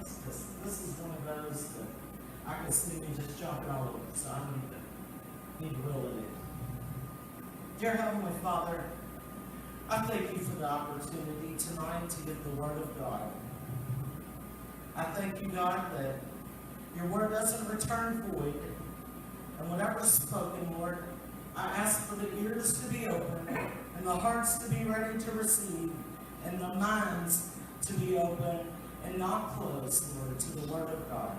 this, because this is one of those that I can see me just jumping all over. So I need to reel it in. Dear Heavenly Father, I thank you for the opportunity tonight to get the Word of God. I thank you, God, that your Word doesn't return void. And whatever is spoken, Lord, I ask for the ears to be open and the hearts to be ready to receive and the minds to be open and not closed, Lord, to the Word of God.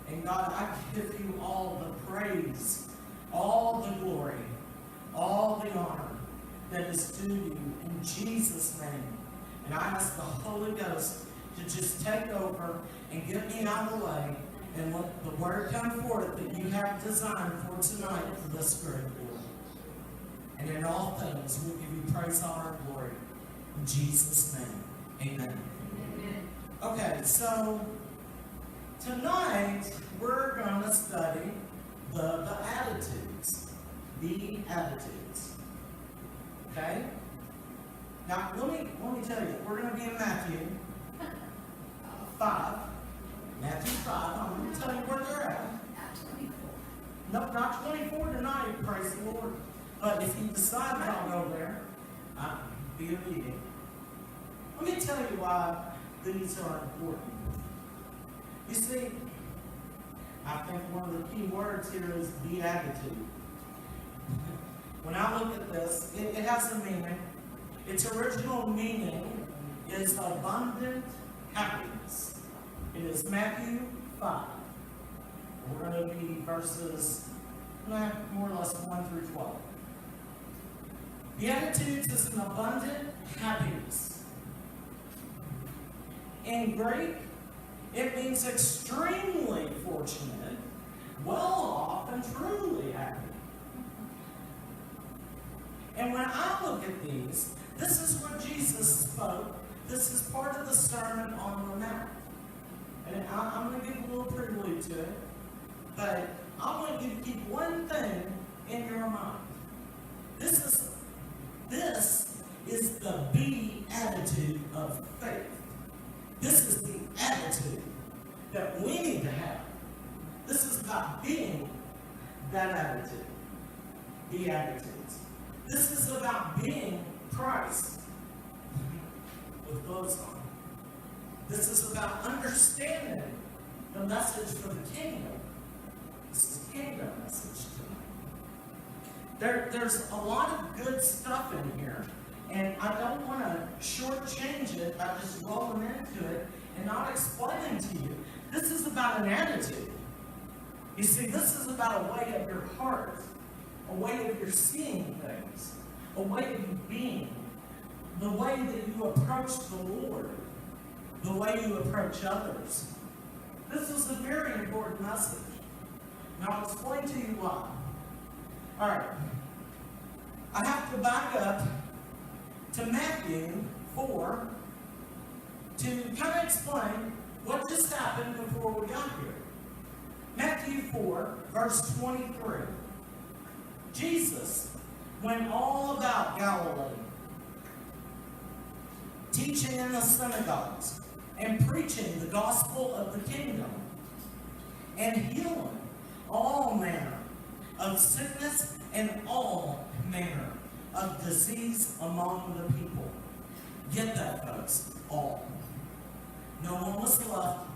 And God, I give you all the praise, all the glory, all the honor that is due you in Jesus' name. And I ask the Holy Ghost to just take over and get me out of the way and let the word come forth that you have designed for tonight for this group, Lord. And in all things, we'll give you praise, honor, and glory. In Jesus' name, amen. Amen. Okay, so tonight we're going to study the attitudes. The attitudes. Okay? Now, let me tell you, we're going to be in Matthew 5. Matthew 5. I'm going to tell you where they're at. No, not 24 tonight, praise the Lord. But if you decide that I'll go there, be obedient. Let me tell you why these are important. You see, I think one of the key words here is beatitude. When I look at this, it has a meaning. Its original meaning is abundant happiness. It is Matthew 5. We're going to be verses more or less 1 through 12. Beatitudes is an abundant happiness. In Greek, it means extremely fortunate, well off, and truly happy. And when I look at these, this is what Jesus spoke. This is part of the Sermon on the Mount. And I'm going to give a little prelude to it, but I want you to keep one thing in your mind. This is the beatitude of faith. This is the attitude that we need to have. This is about being that attitude. Beatitudes. This is about being Christ with clothes on. This is about understanding the message for the kingdom. This is the kingdom message tonight. There's a lot of good stuff in here, and I don't want to shortchange it by just rolling into it and not explaining to you. This is about an attitude. You see, this is about a way of your heart, a way of your seeing things, a way of you being, the way that you approach the Lord, the way you approach others. This is a very important message. Now, I'll explain to you why. All right. I have to back up to Matthew 4 to kind of explain what just happened before we got here. Matthew 4, verse 23. Jesus went all about Galilee, teaching in the synagogues and preaching the gospel of the kingdom and healing all manner of sickness and all manner of disease among the people. Get that, folks. All. No one was left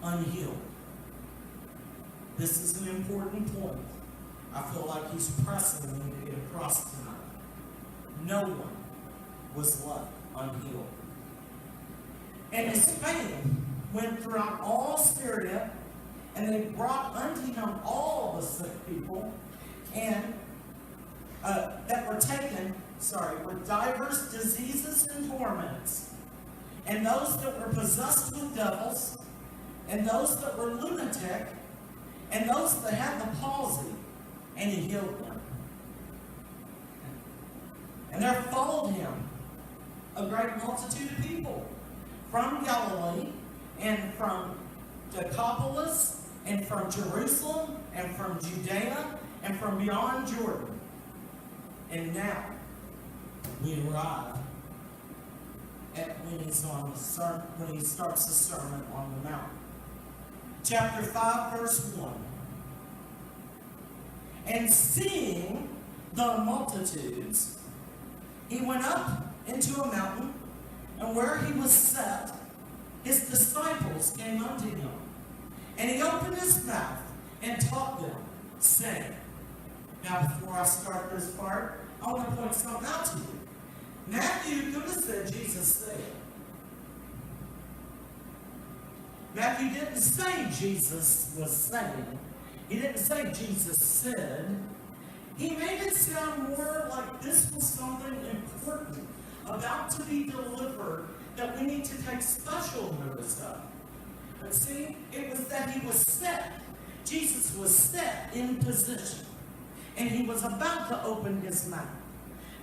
unhealed. This is an important point. I feel like he's pressing me to get across tonight. No one was left unhealed. And his fame went throughout all Syria, and they brought unto him all the sick people, and that were taken, with divers diseases and torments, and those that were possessed with devils, and those that were lunatic, and those that had the palsy, and he healed them. And there followed him a great multitude of people from Galilee, and from Decapolis, and from Jerusalem, and from Judea, and from beyond Jordan. And now we arrive when he starts the Sermon on the Mount. Chapter 5, verse 1. And seeing the multitudes, he went up into a mountain, and where he was set, his disciples came unto him. And he opened his mouth and taught them, saying, now before I start this part, I want to point something out to you. Matthew could have said Jesus said. Matthew didn't say Jesus was saying. He didn't say Jesus said. He made it sound more like this was something important about to be delivered that we need to take special notice of. But see, it was that he was set. Jesus was set in position. And he was about to open his mouth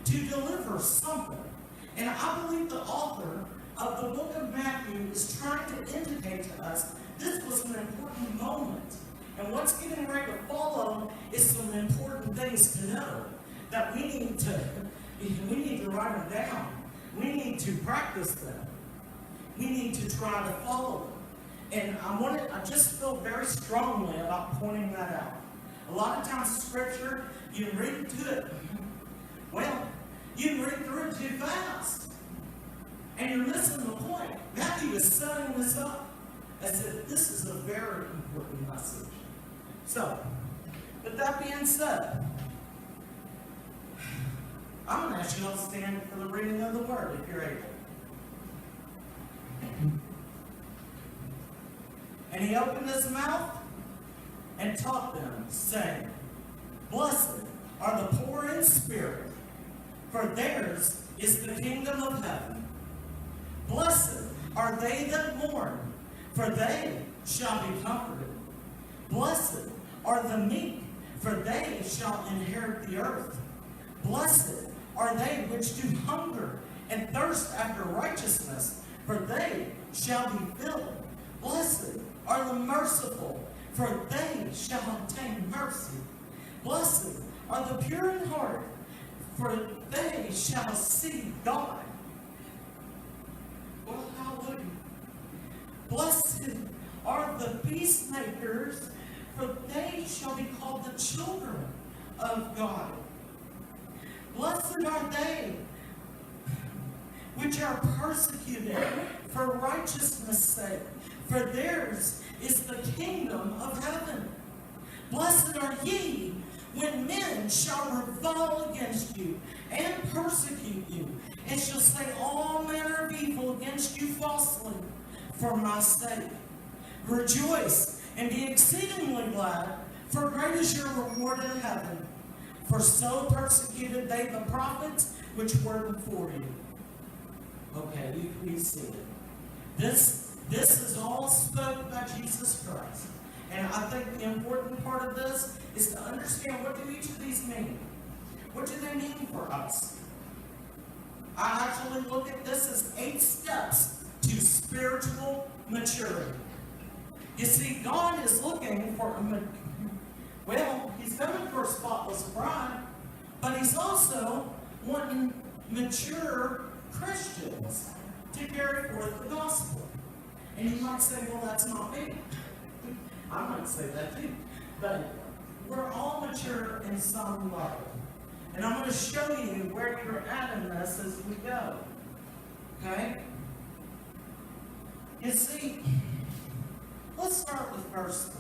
to deliver something. And I believe the author of the book of Matthew is trying to indicate to us this was an important moment. And what's getting ready to follow is some important things to know that we need to write them down. We need to practice them. We need to try to follow them. And I just feel very strongly about pointing that out. A lot of times in Scripture, you can read through it. Well, you can read through it too fast. And you're missing the point. Matthew is setting this up as if this is a very important message. So, with that being said, I'm going to ask you all to stand for the reading of the Word if you're able. And he opened his mouth and taught them, saying, blessed are the poor in spirit, for theirs is the kingdom of heaven. Blessed are they that mourn, for they shall be comforted. Blessed are the meek, for they shall inherit the earth. Blessed are they which do hunger and thirst after righteousness, for they shall be filled. Blessed are the merciful, for they shall obtain mercy. Blessed are the pure in heart, for they shall see God. Well, hallelujah. Blessed are the peacemakers, for they shall be called the children of God. Blessed are they which are persecuted for righteousness' sake, for theirs is the kingdom of heaven. Blessed are ye when men shall revile against you and persecute you, and shall say all manner of evil against you falsely for my sake. Rejoice and be exceedingly glad, for great is your reward in heaven. For so persecuted they the prophets which were before you. Okay, you can be seated. This is all spoke by Jesus Christ. And I think the important part of this is to understand, what do each of these mean? What do they mean for us? I actually look at this as 8 steps to spiritual maturity. You see, God is looking for He's coming for a spotless bride, but He's also wanting mature Christians to carry forth the gospel. And you might say, well, that's not me. I might say that too. But we're all mature in some level. And I'm going to show you where you're at in this as we go. Okay? You see, let's start with verse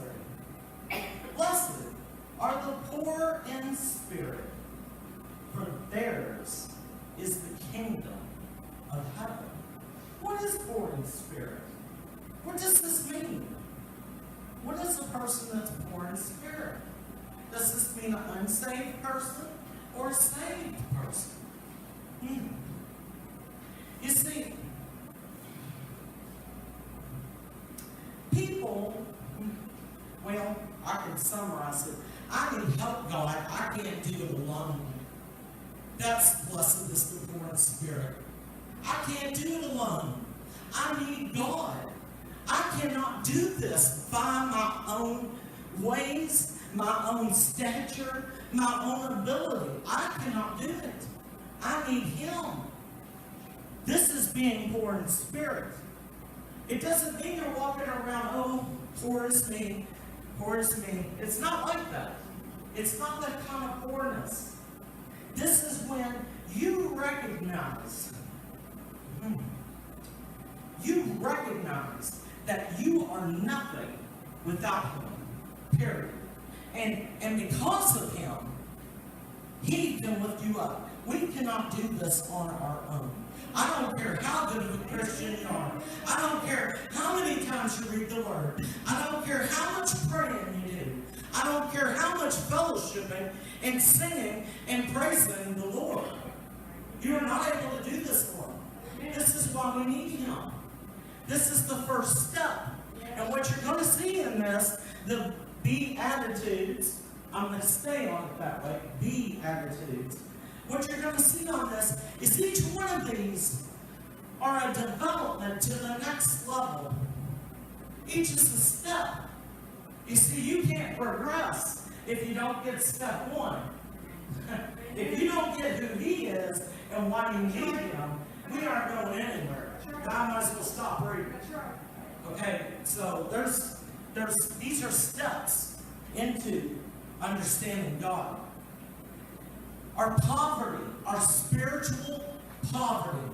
3. Blessed are the poor in spirit, for theirs is the kingdom of heaven. What is poor in spirit? What does this mean? What is a person that's poor in spirit? Does this mean an unsaved person or a saved person? You see, people, well, I can summarize it. I need help, God. I can't do it alone. That's blessed is the poor in spirit. I can't do it alone. I need God. I cannot do this by my own ways, my own stature, my own ability. I cannot do it. I need Him. This is being poor in spirit. It doesn't mean you're walking around, oh, poor is me, poor is me. It's not like that. It's not that kind of poorness. This is when you recognize that you are nothing without Him, period. And because of Him, He can lift you up. We cannot do this on our own. I don't care how good of a Christian you are. I don't care how many times you read the Word. I don't care how much praying you do. I don't care how much fellowshipping and singing and praising the Lord. You are not able to do this alone. This is why we need Him. This is the first step. And what you're going to see in this, the Beatitudes, I'm going to stay on it that way, Beatitudes. What you're going to see on this is each one of these are a development to the next level. Each is a step. You see, you can't progress if you don't get step one. If you don't get who He is and why you need Him, we aren't going anywhere. I might as well stop reading. Okay, so these are steps into understanding God. Our poverty, our spiritual poverty,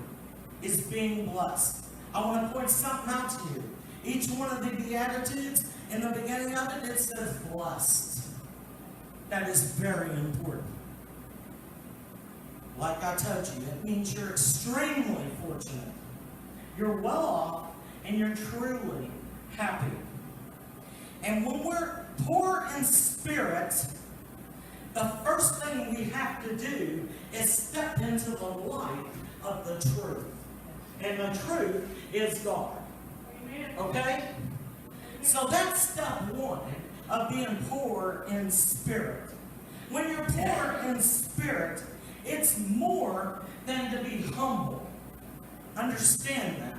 is being blessed. I want to point something out to you. Each one of the Beatitudes, in the beginning of it, it says blessed. That is very important. Like I told you, it means you're extremely fortunate. You're well off, and you're truly happy. And when we're poor in spirit, the first thing we have to do is step into the light of the truth. And the truth is God. Okay? So that's step one of being poor in spirit. When you're poor in spirit, it's more than to be humble. Understand that.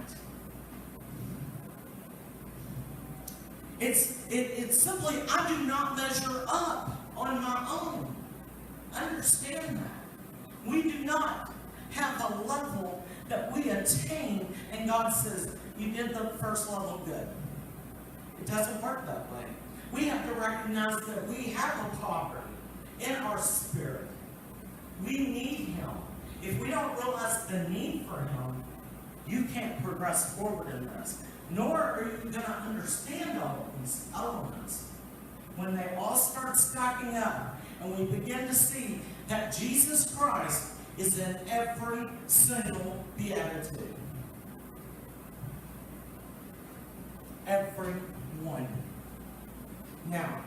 It's simply, I do not measure up on my own. Understand that. We do not have a level that we attain, and God says, you did the first level good. It doesn't work that way. We have to recognize that we have a poverty in our spirit. We need Him. If we don't realize the need for Him, you can't progress forward in this. Nor are you going to understand all of these elements. When they all start stacking up, and we begin to see that Jesus Christ is in every single beatitude. Every one. Now,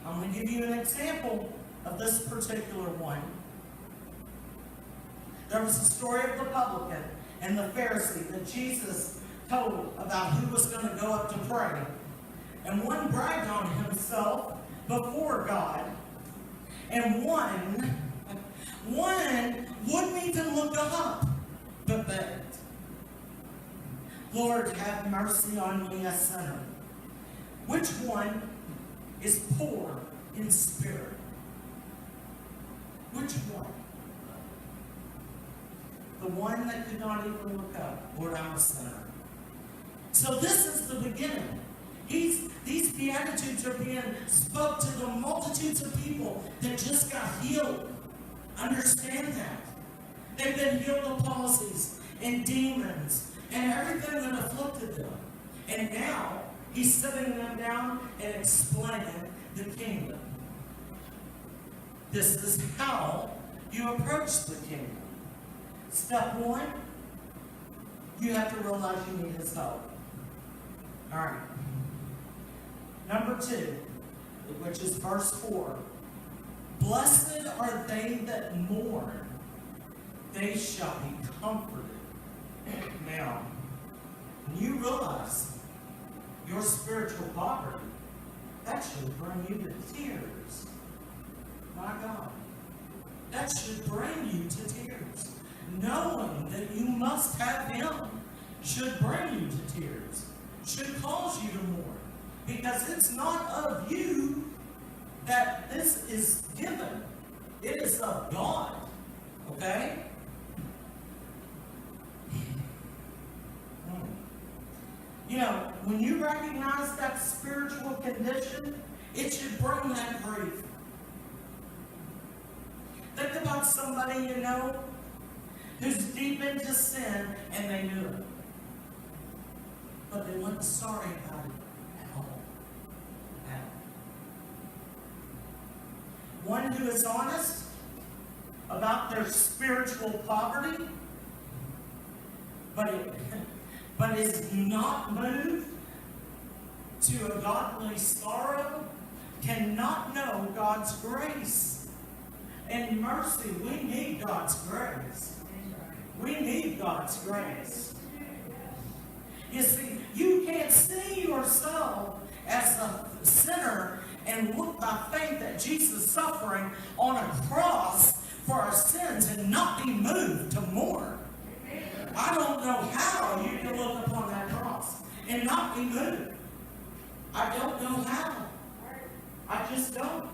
I'm going to give you an example of this particular one. There was a story of the publican and the Pharisee that Jesus told about who was going to go up to pray. And one bragged on himself before God, and one wouldn't even look up, but begged, Lord, have mercy on me, a sinner. Which one is poor in spirit? Which one? The one that could not even look up. Lord, I'm a sinner. So this is the beginning. These Beatitudes are being spoke to the multitudes of people that just got healed. Understand that. They've been healed of palsies and demons and everything that afflicted them. And now He's sitting them down and explaining the kingdom. This is how you approach the kingdom. Step one, you have to realize you need His help. All right. Number 2, which is verse 4. Blessed are they that mourn, they shall be comforted. Now, when you realize your spiritual poverty, that should bring you to tears. My God. That should bring you to tears. Knowing that you must have Him should bring you to tears. Should cause you to mourn. Because it's not of you that this is given. It is of God. Okay? When you recognize that spiritual condition, it should bring that grief. Think about somebody who's deep into sin and they knew it. But they weren't sorry about it at all. One who is honest about their spiritual poverty, but is not moved to a godly sorrow, cannot know God's grace and mercy. We need God's grace. We need God's grace. You see, you can't see yourself as a sinner and look by faith at Jesus suffering on a cross for our sins and not be moved to mourn. I don't know how you can look upon that cross and not be moved. I don't know how. I just don't.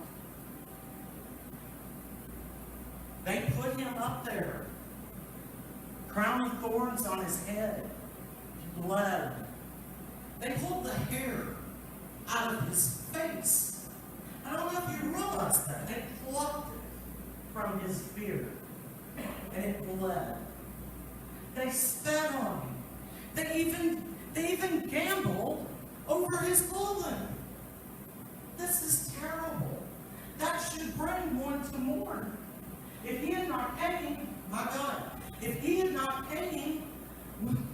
They put him up there. Crown of thorns on his head. Blood. They pulled the hair out of his face. I don't know if you realize that. They plucked it from his beard. And it bled. They spat on him. They even gambled over his clothing. This is terrible. That should bring one to mourn. If he had not came, my God, if he had not came,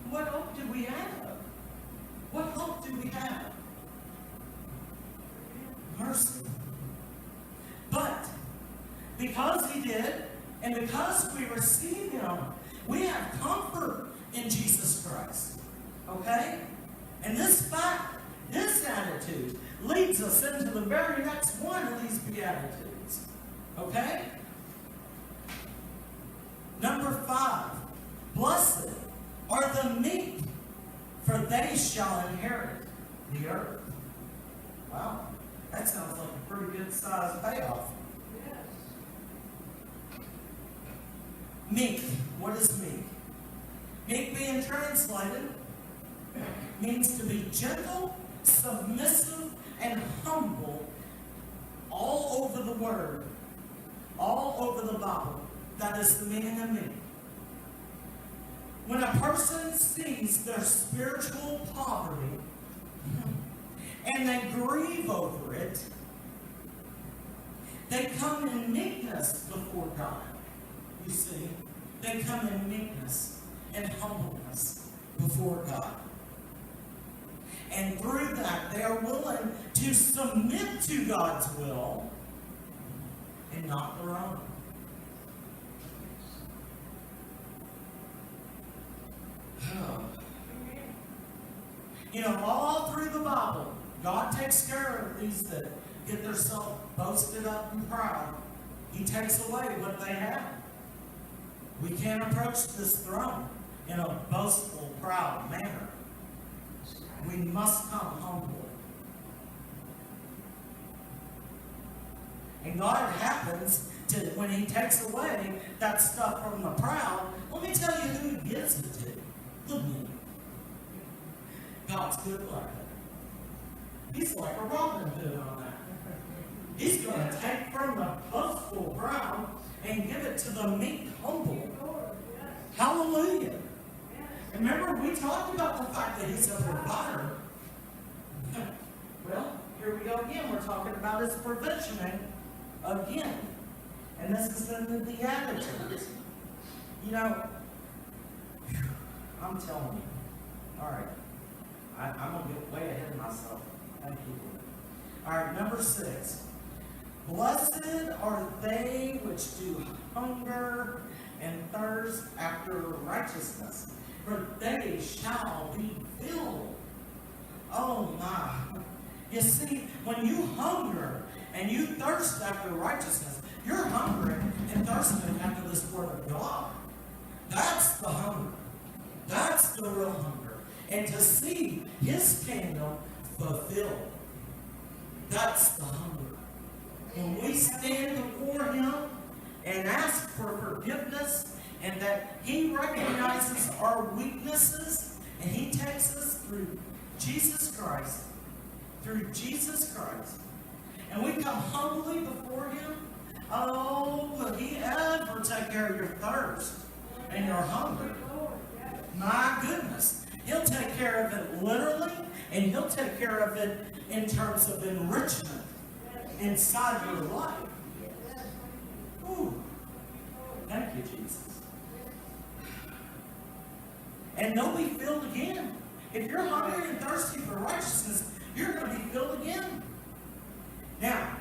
what hope do we have? What hope do we have? Mercy. But because he did, and because we receive him, we have comfort in Jesus Christ. Okay? And this fact, this attitude, leads us into the very next one of these Beatitudes. Okay? Number 5. Blessed are the meek, for they shall inherit the earth. Wow. That sounds like a pretty good size payoff. Meek. What is meek? Meek, being translated, means to be gentle, submissive, and humble all over the Word, all over the Bible. That is the meaning of meek. When a person sees their spiritual poverty and they grieve over it, they come in meekness before God. You see, they come in meekness and humbleness before God. And through that, they are willing to submit to God's will and not their own. All through the Bible, God takes care of these that get themselves boasted up and proud. He takes away what they have. We can't approach this throne in a boastful, proud manner. We must come humble. And God happens to, when he takes away that stuff from the proud, let me tell you who he gives it to. The meek. God's good like that. He's like a Robin Hood on that. He's going to take from the boastful proud and give it to the meek, humble. Hallelujah. Remember, we talked about the fact that he's a provider. Well, here we go again. We're talking about his provisioning again. And this is in the Beatitudes. I'm telling you. All right. I'm going to get way ahead of myself. Thank you. All right, number 6. Blessed are they which do hunger and thirst after righteousness, for they shall be filled. Oh my. You see, when you hunger and you thirst after righteousness, you're hungering and thirsting after this Word of God. That's the hunger. That's the real hunger. And to see his kingdom fulfilled. That's the hunger. When we stand before him and ask for forgiveness, and that he recognizes our weaknesses, and he takes us through Jesus Christ, through Jesus Christ, and we come humbly before Him, oh, will He ever take care of your thirst and your hunger? My goodness. He'll take care of it literally, and He'll take care of it in terms of enrichment inside your life. Ooh. Thank you, Jesus. And they'll be filled again. If you're hungry and thirsty for righteousness, you're going to be filled again. Now,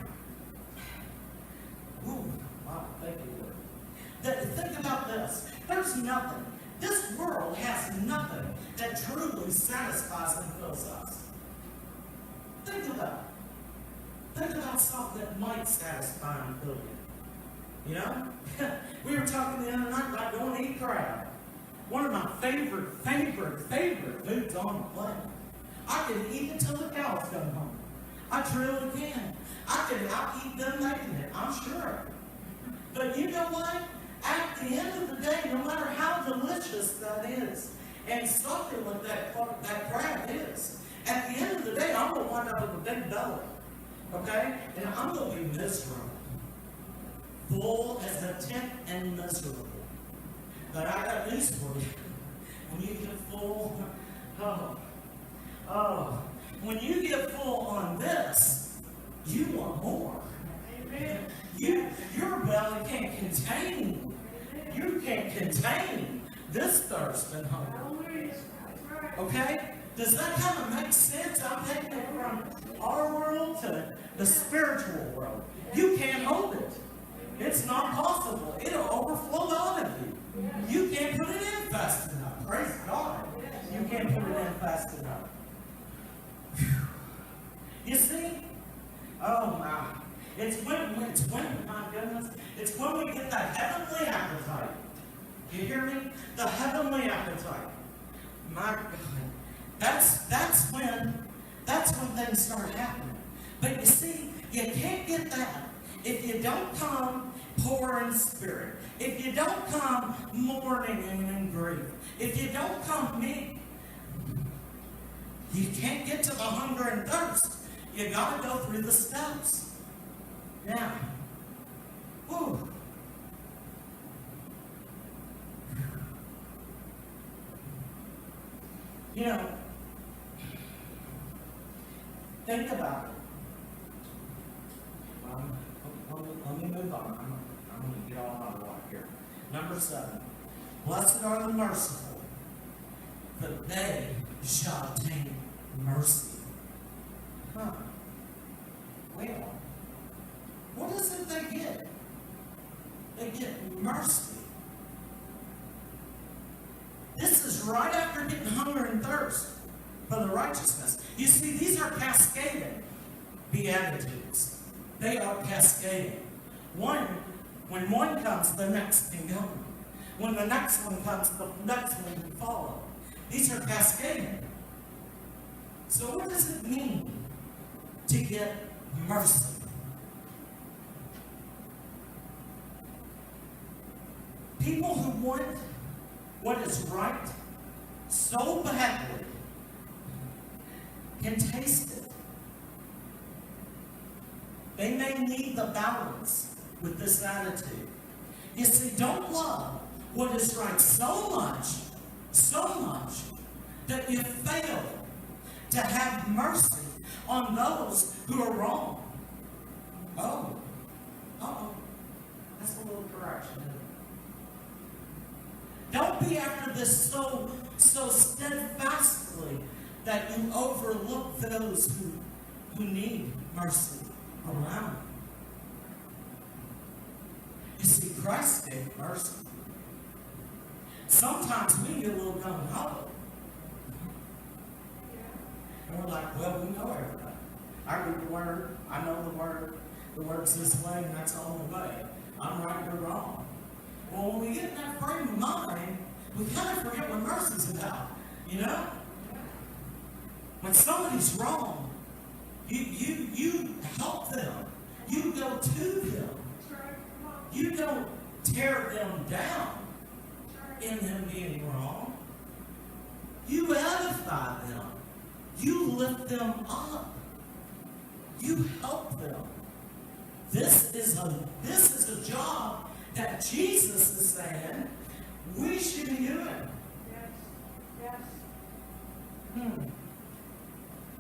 ooh, wow, thank you, Lord. Think about this. There's nothing. This world has nothing that truly satisfies and fills us. Think about it. Think about something that might satisfy and fill you. You know? We were talking the other night about going to eat crab. One of my favorite foods on the planet. I can eat it till the cows come home. I truly can. I'll eat them making it, I'm sure. But you know what? At the end of the day, no matter how delicious that is, and succulent that crab is, at the end of the day, I'm going to wind up with a big belly. Okay? And I'm going to be miserable. Full as a tent and miserable. But I got news for you. When you get full, when you get full on this, you want more. Amen. Your belly can't contain. You can't contain this thirst and hunger. Okay? Does that kind of make sense? I'm taking it from our world to the spiritual world. You can't hold it. It's not possible. It'll overflow out of you. You can't put it in fast enough. Praise God. You can't put it in fast enough. Whew. You see? Oh my. It's when, my goodness, it's when we get that heavenly appetite. You hear me? The heavenly appetite. My God. That's when things start happening. But you see, you can't get that if you don't come poor in spirit. If you don't come mourning and in grief. If you don't come meek. You can't get to the hunger and thirst. You got to go through the steps. Now, whew. You know, think about it. Let me move on. I'm going to get all out of the water here. Number 7. Blessed are the merciful, for they shall obtain mercy. Huh. Well, what is it they get? They get mercy. This is right after getting hunger and thirst for the righteousness. You see, these are cascading beatitudes. They are cascading. When one comes, the next can come. When the next one comes, the next one can follow. These are cascading. So what does it mean to get mercy? People who want what is right so badly can taste it. They may need the balance with this attitude. You see, don't love what is right so much, that you fail to have mercy on those who are wrong. That's a little correction. Don't be after this so steadfastly that you overlook those who need mercy around. You see, Christ gave mercy. Sometimes we get a little gung-ho. And we're like, well, we know everything. I read the Word. I know the Word. The Word's this way, and that's the only way. I'm right, you're wrong. Well, when we get in that frame of mind, we kind of forget what mercy's about. You know? When somebody's wrong, you help them. You go to them. You don't tear them down in them being wrong. You edify them You lift them up. You help them. This is a job that Jesus is saying we should be doing. Yes. Yes.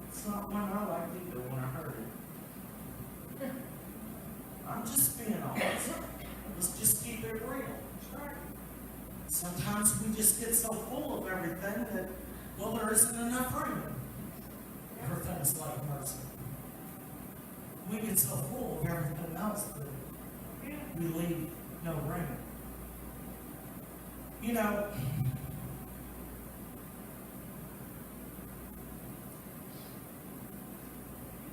It's not one I liked either when I heard it. I'm just being honest. Let's just keep it real. Sometimes we just get so full of everything that, well, there isn't enough room for things like mercy. We get so full of everything else that we leave no room. You know,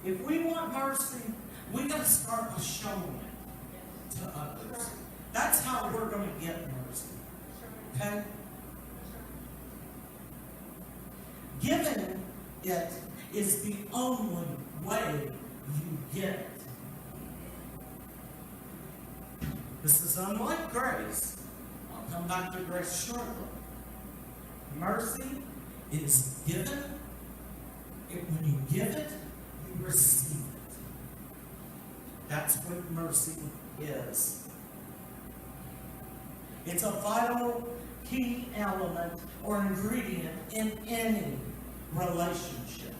if we want mercy, we got to start by showing it to others. That's how we're going to get mercy. Okay? Giving it is the only way you get it. This is unlike grace. I'll come back to grace shortly. Mercy is given. When you give it, you receive it. That's what mercy is. It's a vital key element or ingredient in any relationship.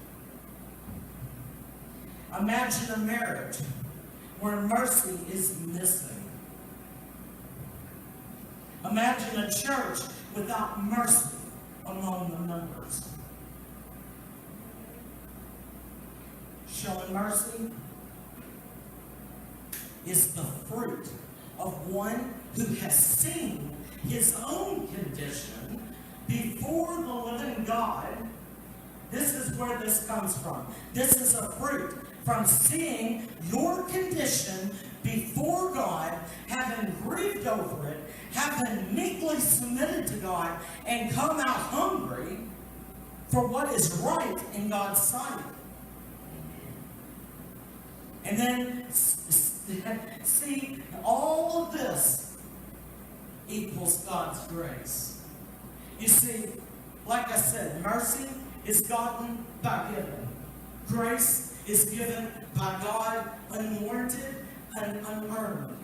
Imagine a marriage where mercy is missing. Imagine a church without mercy among the members. Showing mercy is the fruit of one who has seen his own condition before the living God. This is where this comes from. This is a fruit from seeing your condition before God, having grieved over it, having meekly submitted to God, and come out hungry for what is right in God's sight. And then see, all of this equals God's grace. You see, like I said, mercy is gotten by giving. Grace is given by God, unwarranted and unearned.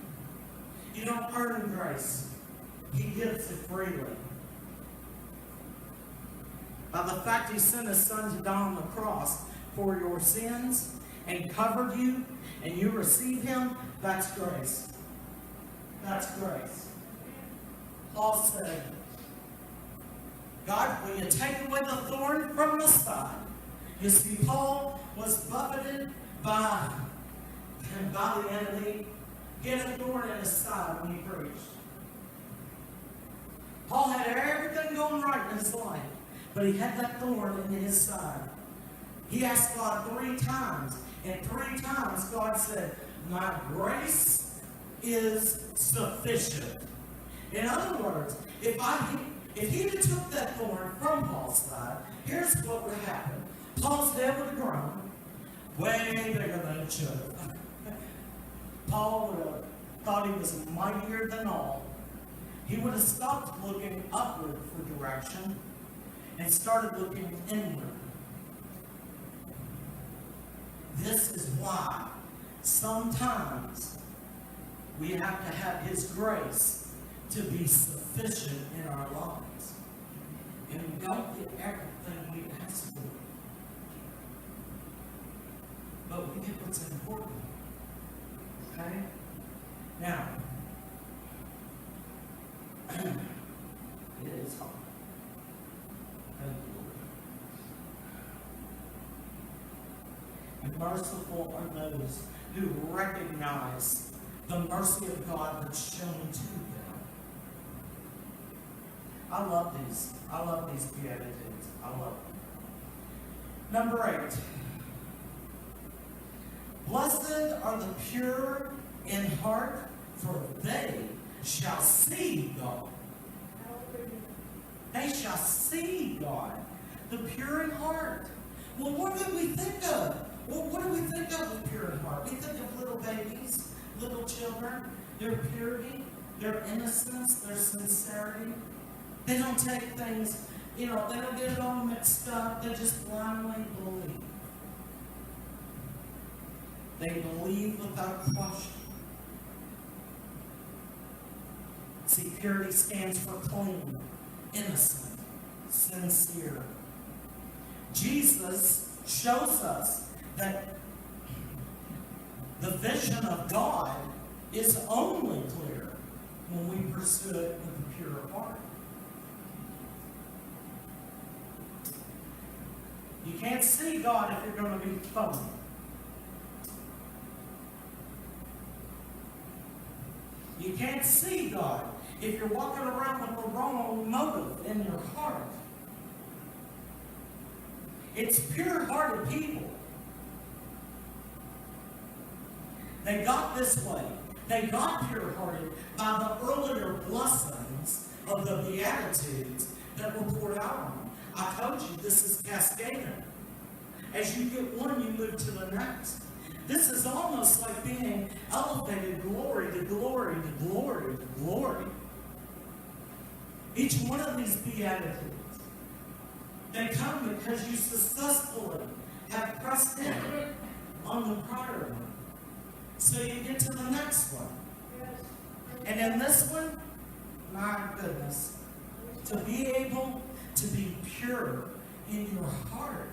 You don't earn grace. He gives it freely. By the fact He sent His Son to die on the cross for your sins and covered you, and you receive Him, that's grace. That's grace. Paul said, God, will you take away the thorn from the side? You see, Paul was buffeted by the enemy. He had a thorn in his side when he preached. Paul had everything going right in his life, but he had that thorn in his side. He asked God 3 times, and 3 times God said, my grace is sufficient. In other words, if he had took that thorn from Paul's side, here's what would happen. Paul's head would have grown way bigger than it should have. Paul would have thought he was mightier than all. He would have stopped looking upward for direction and started looking inward. This is why sometimes we have to have His grace to be sufficient in our lives. And we don't get everything we ask for. But we get what's important. Okay? Now, it is hard. Thank you, Lord. And merciful are those who recognize the mercy of God that's shown to them. I love these. I love these Beatitudes. I love them. Number 8. Blessed are the pure in heart, for they shall see God. They shall see God. The pure in heart. Well, what do we think of? Well, what do we think of with pure in heart? We think of little babies, little children, their purity, their innocence, their sincerity. They don't take things they don't get it all mixed up. They just blindly believe. They believe without question. See, purity stands for clean, innocent, sincere. Jesus shows us that the vision of God is only clear when we pursue it with a pure heart. You can't see God if you're going to be phony. You can't see God if you're walking around with the wrong motive in your heart. It's pure-hearted people. They got this way. They got pure-hearted by the earlier blessings of the Beatitudes that were poured out on them. I told you this is cascading. As you get one, you move to the next. This is almost like being elevated glory to glory to glory to glory. Each one of these Beatitudes, they come because you successfully have pressed in on the prior one. So you get to the next one. And in this one, my goodness, to be able to be pure in your heart,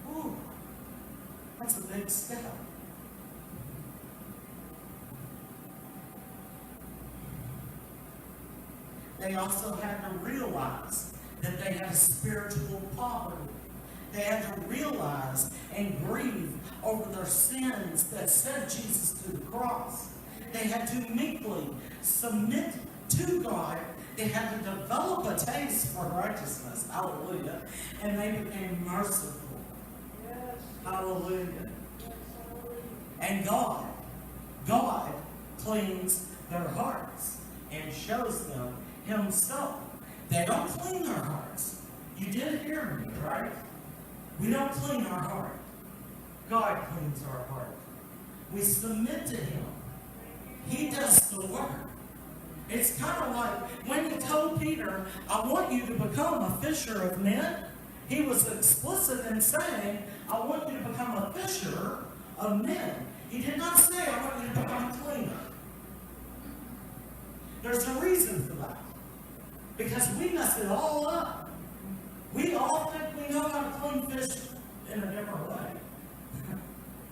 ooh, that's a big step. They also had to realize that they had a spiritual poverty. They had to realize and grieve over their sins that sent Jesus to the cross. They had to meekly submit to God. They had to develop a taste for righteousness. Hallelujah. And they became merciful. Yes. Hallelujah. Yes, hallelujah. And God cleans their hearts and shows them Himself. They don't clean their hearts. You did hear me, right? We don't clean our heart. God cleans our heart. We submit to Him. He does the work. It's kind of like when He told Peter, I want you to become a fisher of men. He was explicit in saying, I want you to become a fisher of men. He did not say, I want you to become a cleaner. There's a reason for that. Because we mess it all up. We all think we know how to clean fish in a different way.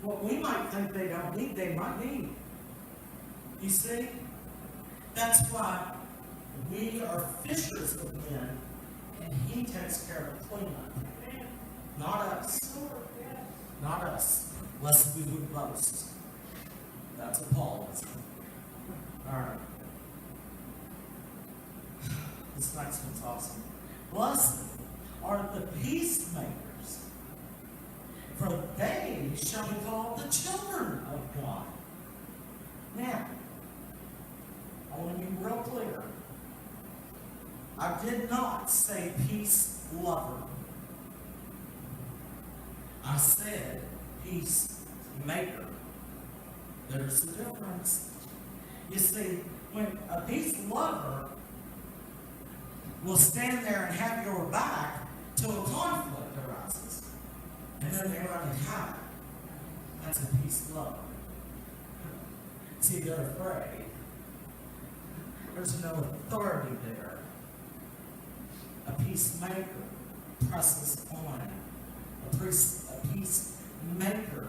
What we might think they don't need, they might need. You see? That's why we are fishers of men, and He takes care of the cleanup. Not us. Not us. Lest we would boast. That's what Paul is. Alright. This next one's awesome. Blessed are the peacemakers, for they shall be called the children of God. Now, I want to be real clear. I did not say peace lover. I said peacemaker. There's a difference. You see, when a peace lover will stand there and have your back till a conflict arises. And then they run and hide. That's a peace lover. See, they're afraid. There's no authority there. A peacemaker presses on. A peacemaker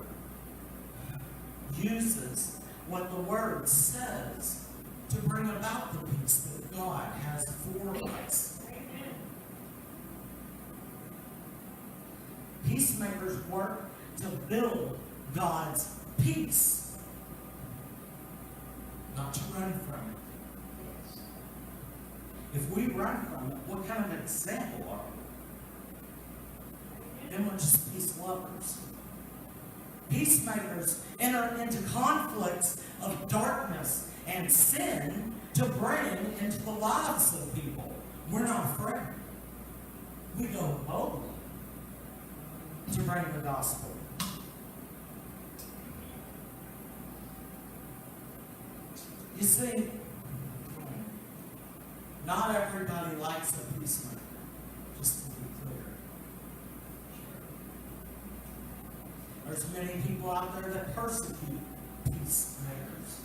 uses what the Word says to bring about the peace that God has for us. Peacemakers work to build God's peace, not to run from it. If we run from it, what kind of example are we? Then we're just peace lovers. Peacemakers enter into conflicts of darkness and sin to bring into the lives of people. We're not afraid. We go boldly to bring the gospel. You see, not everybody likes a peacemaker. just to be clear. There's many people out there that persecute peacemakers.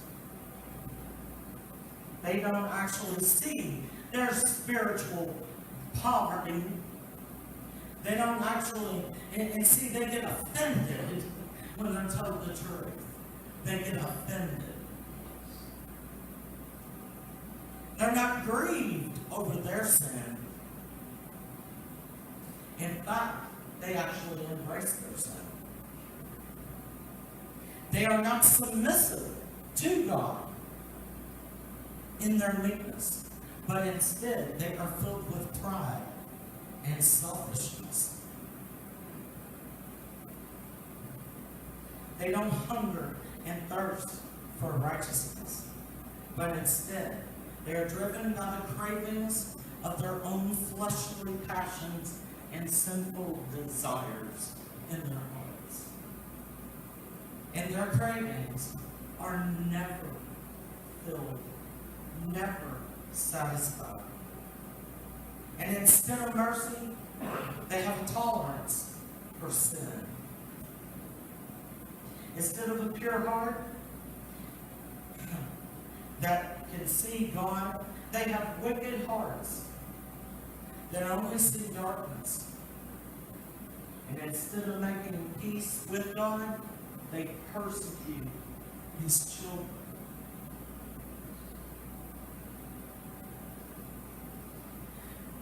They don't actually see their spiritual poverty. They don't actually, and see, they get offended when they're told the truth. They get offended. They're not grieved over their sin. In fact, they actually embrace their sin. They are not submissive to God in their meekness, but instead they are filled with pride and selfishness. They don't hunger and thirst for righteousness, but instead they are driven by the cravings of their own fleshly passions and sinful desires in their hearts. And their cravings are never filled, never satisfied. And instead of mercy, they have a tolerance for sin. Instead of a pure heart that can see God, they have wicked hearts that only see darkness. And instead of making peace with God, they persecute His children.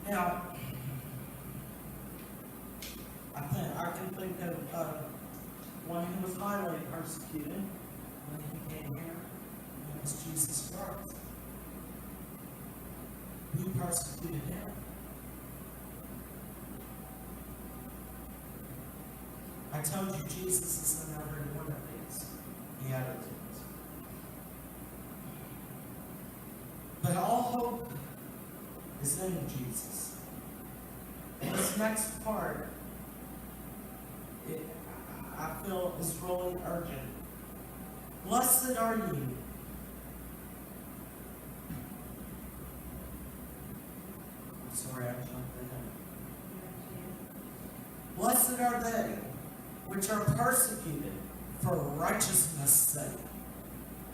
Now, I can think of one who was highly persecuted when he came here. It was Jesus Christ. Who persecuted him? I told you Jesus is in every one of these Beatitudes. But all hope is in Jesus. And this next part, I feel is really urgent. Blessed are you. I'm sorry, I jumped ahead. Blessed are they which are persecuted for righteousness' sake,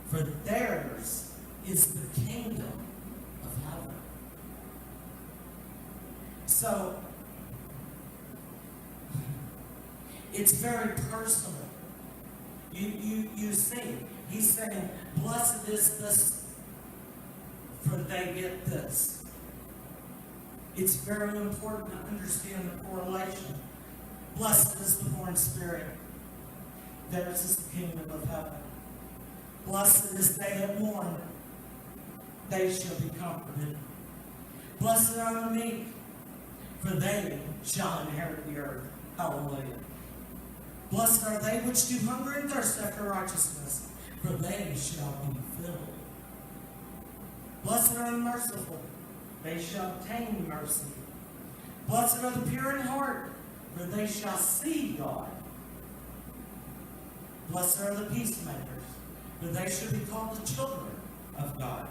for theirs is the kingdom of heaven. So, it's very personal. You see, he's saying, blessed is this, for they get this. It's very important to understand the correlation. Blessed is the poor in spirit. Theirs is the kingdom of heaven. Blessed is they that mourn. They shall be comforted. Blessed are the meek, for they shall inherit the earth. Hallelujah. Blessed are they which do hunger and thirst after righteousness, for they shall be filled. Blessed are the merciful, they shall obtain mercy. Blessed are the pure in heart, for they shall see God. Blessed are the peacemakers, for they shall be called the children of God.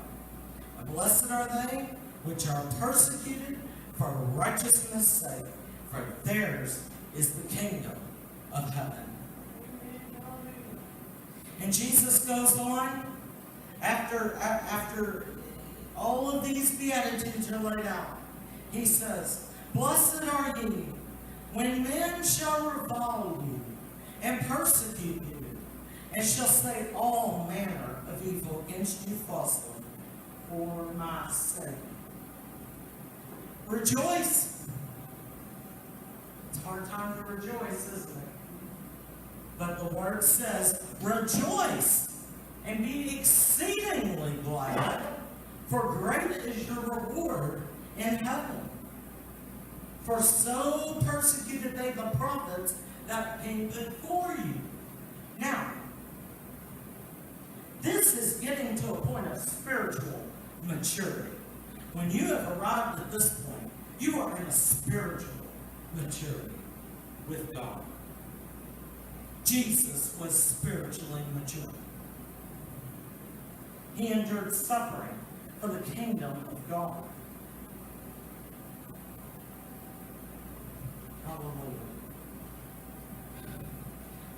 And blessed are they which are persecuted for righteousness' sake, for theirs is the kingdom of heaven. And Jesus goes on, after all of these Beatitudes are laid out, he says, blessed are ye when men shall revile you and persecute you, and shall say all manner of evil against you falsely for my sake. Rejoice. It's a hard time to rejoice, isn't it? But the word says, rejoice and be exceedingly glad, for great is your reward in heaven. For so persecuted they the prophets that came before you. Now, this is getting to a point of spiritual maturity. When you have arrived at this point, you are in a spiritual maturity with God. Jesus was spiritually mature. He endured suffering for the kingdom of God. Hallelujah.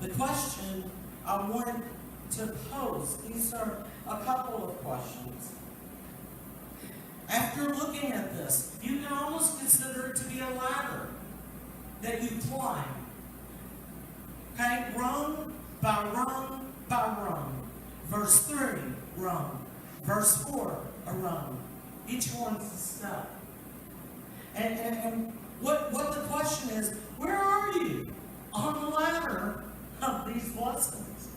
The question I want to pose, these are a couple of questions. After looking at this, you can almost consider it to be a ladder that you climb. Okay, rung by rung by rung. Verse 3, rung. Verse 4, a rung. Each one's a step. And what the question is, where are you on the ladder of these blessings?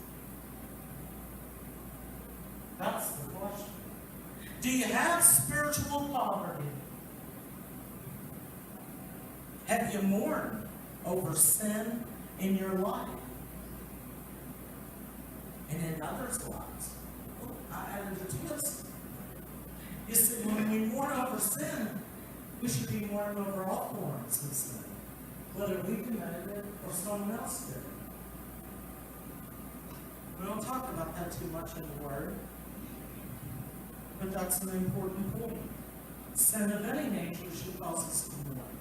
That's the question. Do you have spiritual poverty? Have you mourned over sin in your life? And in others' lives? Oh, I added a twist. You see, when we mourn over sin, we should be mourning over all forms of sin, whether we committed it or someone else did. We don't talk about that too much in the Word, but that's an important point. Sin of any nature should cause us to mourn.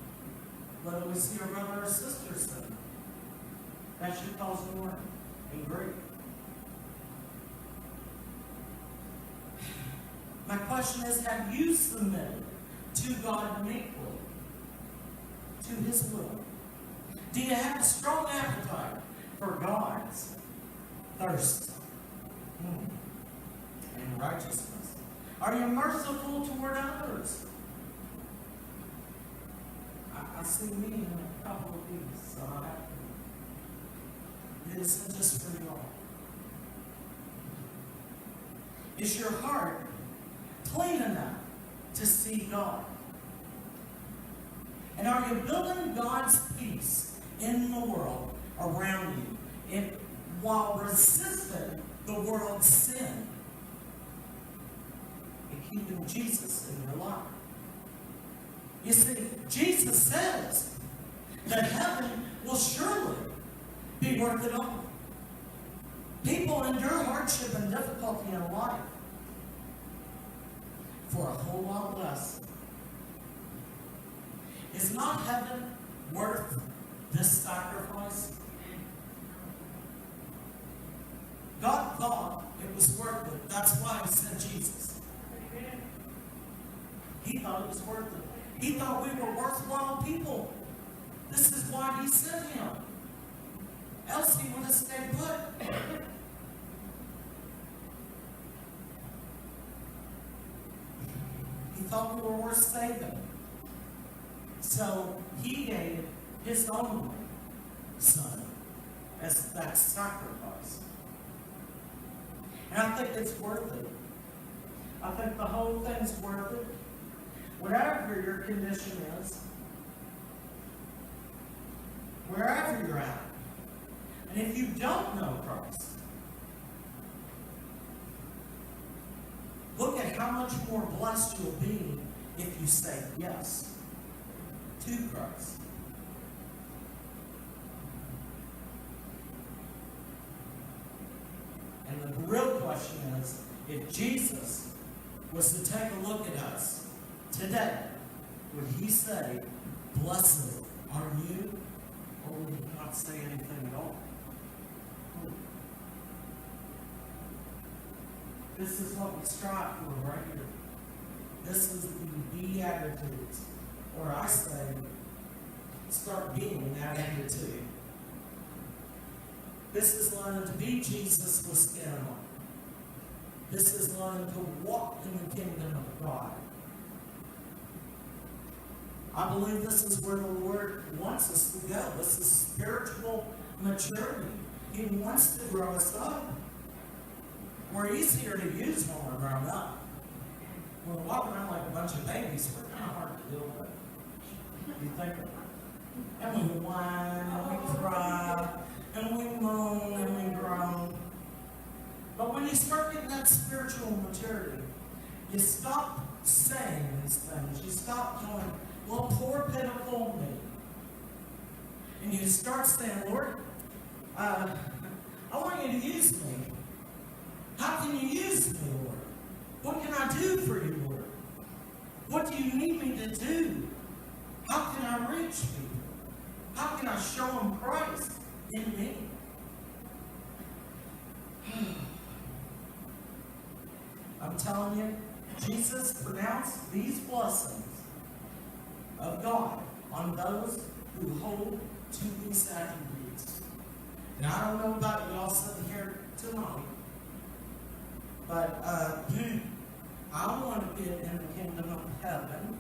Whether we see our brother or sister sin, that should cause mourning and grief. My question is, have you submitted to God meekly, to His will? Do you have a strong appetite for God's thirst and righteousness? Are you merciful toward others? I see me in a couple of these, so I have to. It isn't just for y'all. Is your heart clean enough to see God? And are you building God's peace in the world around you while resisting the world's sin and keeping Jesus in your life? You see, Jesus says that heaven will surely be worth it all. People endure hardship and difficulty in life for a whole lot less. Is not heaven worth this sacrifice? God thought it was worth it. That's why He sent Jesus. He thought it was worth it. He thought we were worthwhile people. This is why He sent Him. Else He would have stayed put. He thought we were worth saving. So He gave His only Son as that sacrifice. And I think it's worth it. I think the whole thing's worth it. Whatever your condition is, wherever you're at, and if you don't know Christ, look at how much more blessed you'll be if you say yes to Christ. And the real question is, if Jesus was to take a look at us today, would He say, "Blessed are you," or would He not say anything at all? This is what we strive for right here. This is the Beatitudes. Or I say, start being that attitude. This is learning to be Jesus with skin on. This is learning to walk in the kingdom of God. I believe this is where the Lord wants us to go. This is spiritual maturity. He wants to grow us up. We're easier to use when we're grown up. When we're walking around like a bunch of babies, we're kind of hard to deal with. You think of it. And we whine, and we cry, and we moan, and we groan. But when you start getting that spiritual maturity, you stop saying these things. You stop going, "Well, poor pitiful me." And you start saying, "Lord, I want you to use me. How can you use me, Lord? What can I do for you, Lord? What do you need me to do? How can I reach people? How can I show them Christ in me? I'm telling you, Jesus pronounced these blessings of God on those who hold to these attributes. And I don't know about y'all sitting here tonight, but I want to get in the kingdom of heaven.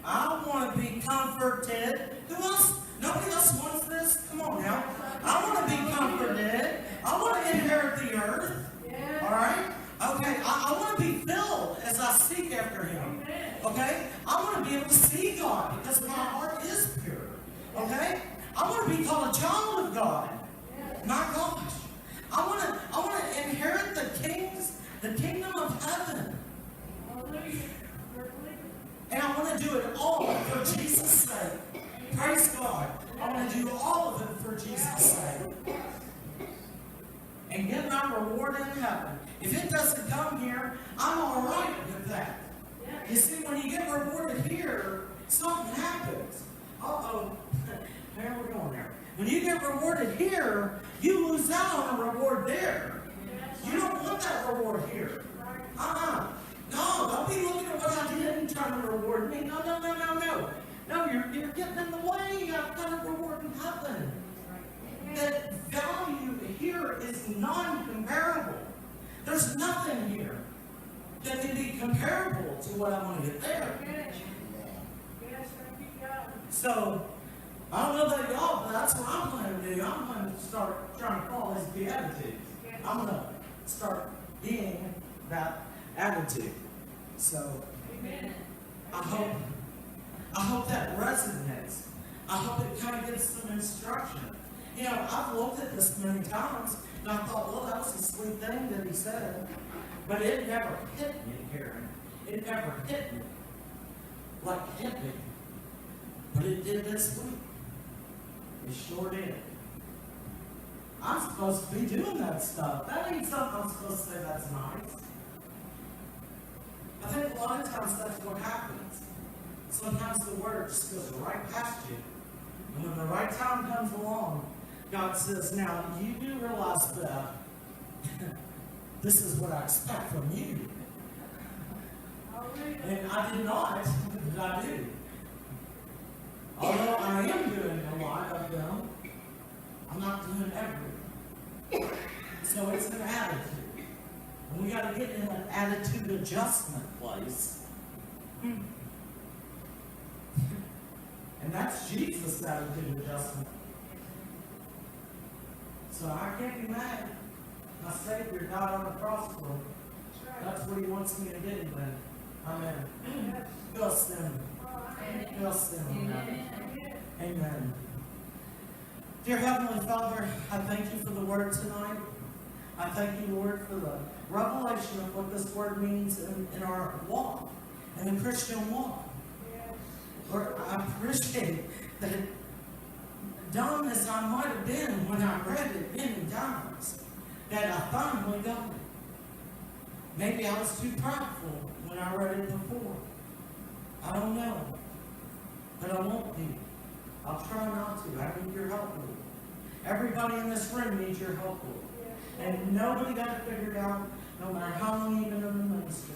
I want to be comforted. Who else? Nobody else wants this? Come on now. I want to be comforted. I want to inherit the earth. All right? Okay, I want to be filled as I seek after Him. Okay? I want to be able to see God because my heart is pure. Okay? I want to be called a child of God. My gosh. I want to inherit the kingdom of heaven. And I want to do it all for Jesus' sake. Praise God. I want to do all of it for Jesus' sake. And get my reward in heaven. If it doesn't come here, I'm all right with that. You see, when you get rewarded here, something happens. Uh-oh. There we're going there. When you get rewarded here, you lose out on a reward there. You don't want that reward here. No, don't be looking at what I did and trying to reward me. No. No, you're getting in the way. I've got a reward in heaven. The value here is non-comparable. There's nothing here that can be comparable to what I want to get there. So, I don't know about y'all, but that's what I'm going to do. I'm going to start trying to follow His beatitudes. I'm going to start being that attitude. So, I hope that resonates. I hope it kind of gives some instruction. You know, I've looked at this many times, and I thought, well, that was a sweet thing that he said. But it never hit me, Karen. It never hit me. Like it hit me. But it did this week. It sure did. I'm supposed to be doing that stuff. That ain't something I'm supposed to say that's nice. I think a lot of times that's what happens. Sometimes the word just goes right past you. And when the right time comes along, God says, now, you do realize that this is what I expect from you. And I did not, but I do. Although I am doing a lot of them, I'm not doing everything. So it's an attitude. And we got to get in an attitude adjustment place. And that's Jesus' attitude adjustment. So I can't be mad. My Savior died on the cross for me. That's what He wants me to do, then. Amen. Bless them. Bless them. Amen. Amen. Dear Heavenly Father, I thank You for the word tonight. I thank You, Lord, for the revelation of what this word means in our walk, in the Christian walk. Lord, I appreciate that, dumb as I might have been when I read it many times, that I finally got it. Maybe I was too prideful when I read it before. I don't know. But I won't be. I'll try not to. I need Your help, Lord. Everybody in this room needs Your help, Lord. And nobody got it figured out, no matter how long you've been in the ministry.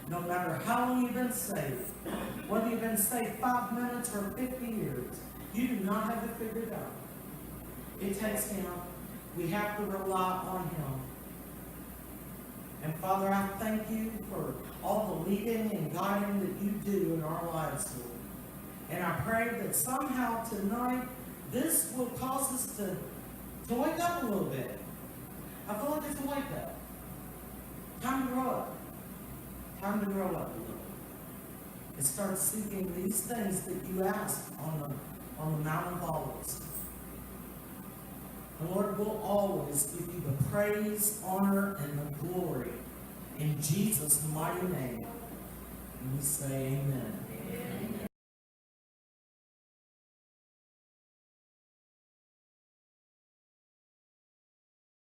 No matter how long you've been saved. Whether you've been saved 5 minutes or 50 years. You do not have it figured out. It takes Him. We have to rely on Him. And Father, I thank You for all the leading and guiding that You do in our lives, Lord. And I pray that somehow tonight, this will cause us to wake up a little bit. I feel like it's a wake up. Time to grow up. Time to grow up a little. And start seeking these things that You asked on the Mount of Olives. And Lord, we'll always give You the praise, honor, and the glory in Jesus' mighty name. And we say amen.